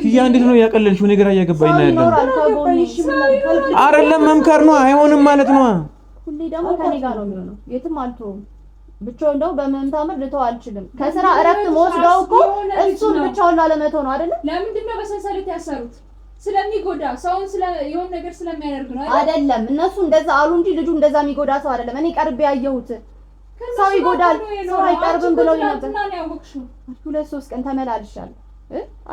ኪያ እንዴት ነው ያቀለልሽው? ነገር አያገባኝ ነው ያለው። አይደለም መምከር ነው አይሆንም ማለት ነው። ሁሌ ደግሞ ከኔ ጋር ነው የሚሆነው። የትም አልተውም። ብቻውን እንደው በመምታመር ልተው አልችልም። ከስራ እረፍት መወስደው እኮ እሱን ብቻውን ላለመተው ነው አይደለም። ለምንድን ነው በሰንሰለት ያሰሩት? ስለሚጎዳ ሰውን የሆነ ነገር ስለሚያደርግ ነው አይደለም። እነሱ እንደዛ አሉ እንጂ ልጁ እንደዛ የሚጎዳ ሰው አይደለም። እኔ ቀርቤ ያየሁት ሰው ይጎዳል ሰው አይቀርብም ብለው ነበር። 2-3 ቀን ተመላልሻለሁ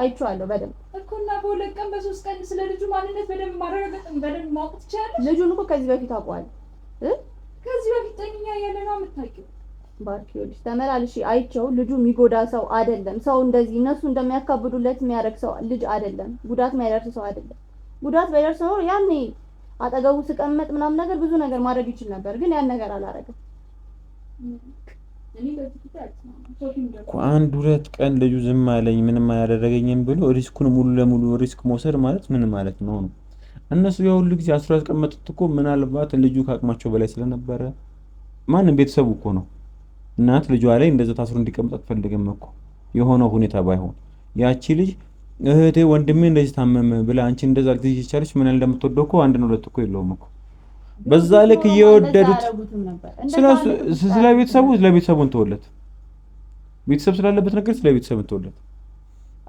አይቼዋለሁ በደንብ እኮ እና በሁለት ቀን በ3 ቀን ስለ ልጁ ማንነት በደንብ ማረጋገጥ በደንብ ማወቅ ትችላለሽ። ልጁን እኮ ከዚህ በፊት አውቀዋለሁ። ከዚህ በፊት ጠኛ ያለ ነው የምታውቂው። ባርኪዮልሽ ተመላልሽ አይቼው ልጁ የሚጎዳ ሰው አይደለም። ሰው እንደዚህ እነሱ እንደሚያካብዱለት የሚያደርግ ሰው ልጅ አይደለም። ጉዳት የሚያደርስ ሰው አይደለም። ጉዳት ባይደርስ ነው ያኔ አጠገቡ ስቀመጥ ምናምን ነገር ብዙ ነገር ማድረግ ይችል ነበር። ግን ያን ነገር አላረገም። አንድ 2 ቀን ልጁ ዝም አለኝ ምንም አያደረገኝም ብሎ ሪስኩን ሙሉ ለሙሉ ሪስክ መውሰድ ማለት ምን ማለት ነው? እነሱ ያው ሁሉ ጊዜ 10 ያስቀመጡት እኮ ምናልባት ልጁ ከአቅማቸው በላይ ስለነበረ ማንም ቤተሰቡ እኮ ነው። እናት ልጇ ላይ እንደዛ ታስሮ እንዲቀመጥ አትፈልግም እኮ የሆነው ሁኔታ ባይሆን ያቺ ልጅ እህቴ ወንድሜ እንደዚህ ታመመ ብላ አንቺ እንደዛ ልትይ ይቻለሽ ምን እንደምትወደው እኮ 1 ነው 2 እኮ የለውም እኮ በዛ ልክ እየወደዱት ስለ ቤተሰቡ እንተወለት። ቤተሰብ ስላለበት ነገር ስለ ቤተሰብ እንተወለት።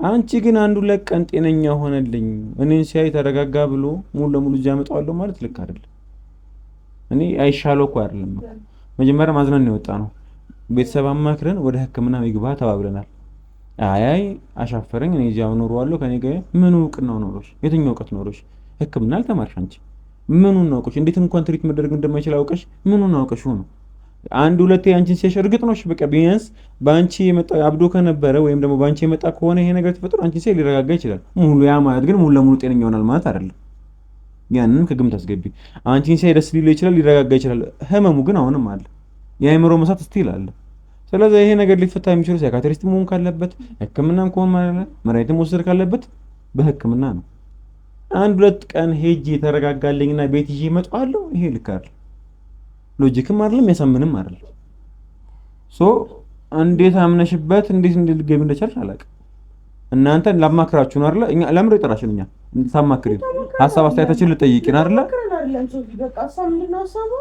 አንቺ ግን 1-2 ቀን ጤነኛ ሆነልኝ እኔን ሲያይ ተረጋጋ ብሎ ሙሉ ለሙሉ እዚህ አመጣዋለሁ ማለት ልክ አይደለም። እኔ አይሻለው እኮ አይደለም መጀመሪያ ማዝናን ነው የወጣ ነው። ቤተሰብ አማክረን ወደ ሕክምና ይግባ ተባብለናል። አይ አሻፈረኝ እኔ እዚያው ኖርዋለሁ ከኔ ጋር ምን እውቅና ኖሮሽ? የትኛው እውቀት ኖሮሽ? ሕክምና አልተማርሽ አንቺ ምኑን አውቀሽ? እንዴት እንኳን ትሪት መደረግ እንደማይችል አውቀሽ ምኑን አውቀሽ ነው? 1-2 አንቺን ሲያሽ እርግጥ ነው በቃ ቢያንስ ባንቺ የመጣ አብዶ ከነበረ ወይም ደግሞ ባንቺ የመጣ ከሆነ ይሄ ነገር ተፈጥሮ አንቺን ሲያይ ሊረጋጋ ይችላል። ሙሉ ያ ማለት ግን ሙሉ ለሙሉ ጤነኛ ይሆናል ማለት አይደለም። ያንንም ከግምት አስገቢ። አንቺን ሲያይ ደስ ሊለው ይችላል፣ ሊረጋጋ ይችላል። ህመሙ ግን አሁንም አለ። የአእምሮ መሳት ስቲል አለ። ስለዚህ ይሄ ነገር ሊፈታ የሚችለው ሳይካትሪስት መሆን ካለበት ሕክምናም ከሆነ ማለት መድኃኒት መውሰድ ካለበት በህክምና ነው። 1-2 ቀን ሄጄ ተረጋጋልኝና ቤት ይዤ እመጣለሁ። ይሄ ልክ አይደል? ሎጂክም አይደለም ያሳምንም አይደለም። እንዴት አምነሽበት እንዴት ልትገቢ እንደቻልሽ አላውቅም። እናንተን ላማክራችሁ ነው አይደል? እኛ ለምን ይጠራሽን? እኛ እንድታማክሪ ሀሳብ አስተያየታችን ልጠይቂን አይደል? በቃ እሷ ምንድን ነው ሀሳቧ?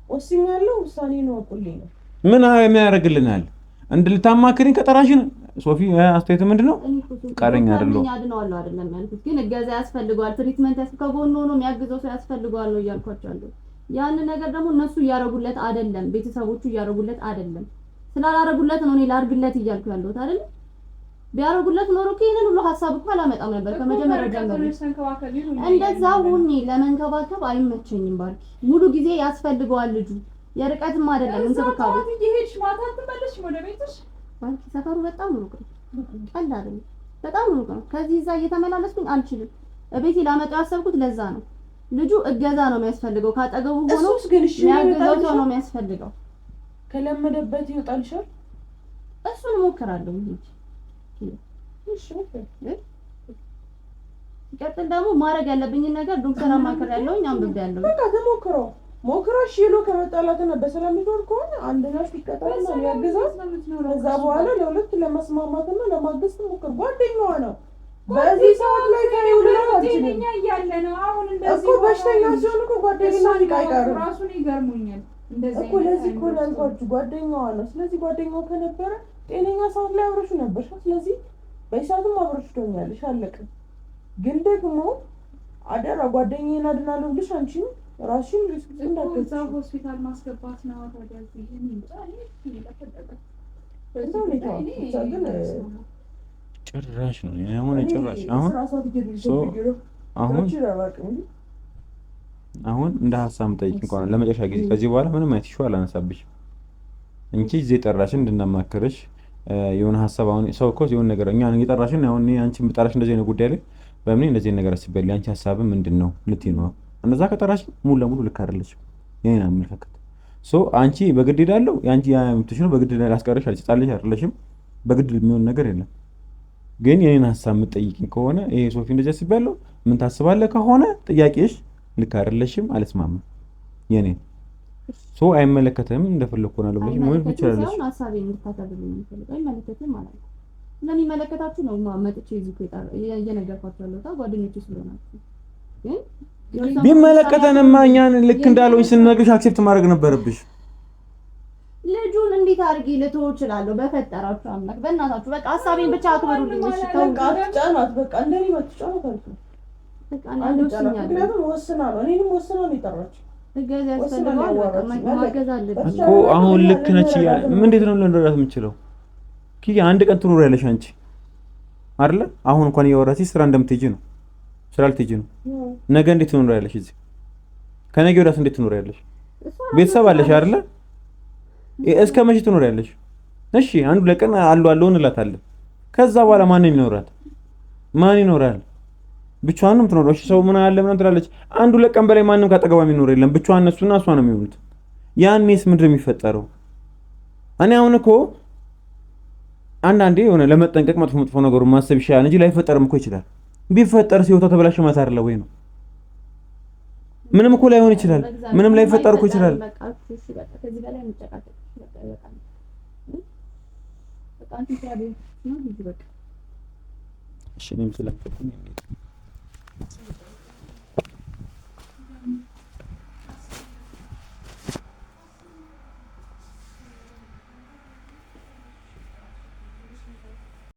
ወስኛለሁ፣ ውሳኔ ነው አቁልኝ ነው ምን የሚያደርግልናል? ልታማክሪን ከጠራሽን ሶፊ አስተያየት ምንድነው? ቃለኛ አይደለም ያድነዋል አይደለም ያልኩት፣ ግን እገዛ ያስፈልገዋል፣ ትሪትመንት ከጎኑ ሆኖ የሚያግዘው ሰው ያስፈልገዋል ነው እያልኳቸው ያለው። ያን ነገር ደግሞ እነሱ እያረጉለት አይደለም፣ ቤተሰቦቹ እያረጉለት አይደለም። ስላላረጉለት ነው እኔ ላርግለት እያልኩ ያለሁት አይደል? ቢያረጉለት ኖሮ ከይነን ሁሉ ሀሳብ እኮ አላመጣም ነበር ከመጀመሪያ ጀምሮ። እንደዛ ሁኚ ለመንከባከብ አይመቸኝም። ባርኪ ሙሉ ጊዜ ያስፈልገዋል ልጁ። የርቀትም አይደለም እንክብካቤ ይሄድሽ ማታ ትመለሽ ወደ ቤትሽ። ባርኪ ሰፈሩ በጣም ሩቅ ነው፣ ቀላል አይደለም፣ በጣም ሩቅ ነው። ከዚህ እዛ እየተመላለስኩኝ አልችልም። እቤቴ ላመጣው ያሰብኩት ለዛ ነው። ልጁ እገዛ ነው የሚያስፈልገው፣ ካጠገቡ ሆኖ የሚያግዘው ሰው ነው የሚያስፈልገው። ከለመደበት ይወጣልሻል። እሱን እሞክራለሁ እንጂ ሲቀጥል ደግሞ ማድረግ ያለብኝን ነገር ዶክተር አማከር ያለውኝ አንብቤያለሁ። በቃ ተሞክረው ሞክራሽ ይሎ ከመጣላትና በሰላም ይኖር ከሆነ አንድ ናሽ ይቀጣልና ያግዛት። ከዛ በኋላ ለሁለት ለመስማማትና ለማገዝ ትሞክር። ጓደኛዋ ነው። በዚህ ሰዓት ላይ ከይውላ አትችልኛ እያለ ነው። አሁን እንደዚህ እኮ በሽተኛ ሲሆን እኮ ጓደኛዋ ይቃይቃሩ ራሱን ይገርሙኛል። እንደዚህ እኮ ለዚህ እኮ ላልኳችሁ ጓደኛዋ ነው። ስለዚህ ጓደኛዋ ከነበረ ጤነኛ ሰዓት ላይ አብረሹ ነበር። ስለዚህ በሰዓቱም አብረሹ ትሆኛለሽ። አለቀ። ግን ደግሞ አደራ ጓደኛዬን አድናለሁ ብለሽ አንቺ ራስሽን ሪስክ እንዳትወስጂ ሆስፒታል ማስገባት ነው። ታዲያ ይሄን ይጣል ይለፈደበ ጭራሽ ነው ጭራሽ አሁን እንደ ሀሳብ ጠይቅ እንኳን ለመጨረሻ ጊዜ ከዚህ በኋላ ምንም አይነት ኢሹ አላነሳብሽ እንጂ እዚህ ጠራሽን እንድናማክርሽ የሆነ ሀሳብ አሁን ሰው እኮ የሆነ ነገር እኛን እየጠራሽን አሁን አንቺን ብጠራሽ እንደዚህ ነው ጉዳይ ላይ በምን እንደዚህ ነገር አስበልኝ አንቺ ሀሳብ ምንድነው ልትይ ነው? እንደዛ ከጠራሽ ሙሉ ለሙሉ ልክ አይደለሽም። የኔን አመለካከት አንቺ በግድ ሄዳለሁ ያንቺ ያምትሽ ነው በግድ ላስቀርሽ አልጻለሽ አይደለሽም። በግድ የሚሆን ነገር የለም። ግን የኔን ሀሳብ የምትጠይቂኝ ከሆነ ይሄ ሶፊ እንደዚህ አስበልኝ ምን ታስባለህ ከሆነ ጥያቄሽ ልክ አይደለሽም፣ አልስማማም። የኔ አይመለከተም እንደፈለኩ ነው ብለሽ ሞኝ ትችላለሽ። አሁን ሀሳቤን እንድታከብሩኝ እንፈልጋለሁ። አይመለከተም ማለት ነው። ለሚመለከታችሁ ነው ማመጥቼ እዚህ ቆይታ እየነገርኳችሁ ያለሁት ጓደኞቼ ስለሆናችሁ። ግን ቢመለከተንማ እኛን ልክ እንዳለውኝ ስንነግርሽ አክሴፕት ማድረግ ነበረብሽ። ልጁን እንዴት አድርጌ ልተው እችላለሁ? በፈጠራችሁ አምላክ በእናታችሁ በቃ ሀሳቤን ብቻ አክብሩልኝ። እሺ በቃ አትጫናት። በቃ እንደኔ ማትጫናት አልኩ። በቃ ምክንያቱም ወስና ነው እኔንም ወስና ነው የጠራችው። እገዛ ያስፈልጋል። በቃ ማገዝ አለብኝ እኮ አሁን ልክ ነች። እንዴት ነው ልንረዳት የምንችለው? ኪያ አንድ ቀን ትኖሪያለሽ አንቺ አይደለ? አሁን እንኳን እያወራሽ ስራ እንደምትሄጂ ነው። ስራ ልትሄጂ ነው። ነገ እንዴት ትኖሪያለሽ? እዚህ ከነገ ወዲያስ እንዴት ትኖሪያለሽ? ቤተሰብ አለሽ አይደለ? እስከ መቼ ትኖሪያለሽ? እሺ አንዱ ለቀን አሉ እንላታለን። ከዛ በኋላ ማን ይኖራል? ማን ይኖራል? ብቻዋን ነው የምትኖረው። እሺ ሰው ምን አለ ምን ትላለች? አንዱ ለቀን በላይ ማንም ካጠገባ የሚኖር የለም። ብቻዋን እነሱና እሷ ነው የሚሆኑት። ያኔስ ምንድን ነው የሚፈጠረው? እኔ አሁን እኮ አንዳንዴ የሆነ ለመጠንቀቅ መጥፎ ነገሩን ማሰብ ይሻላል እንጂ ላይፈጠርም እኮ ይችላል። ቢፈጠር ሲወጣ ተበላሽ ማለት አይደለ ወይ ነው? ምንም እኮ ላይሆን ይችላል። ምንም ላይፈጠር እኮ ይችላል። እሺ እኔም ስለፈለኩኝ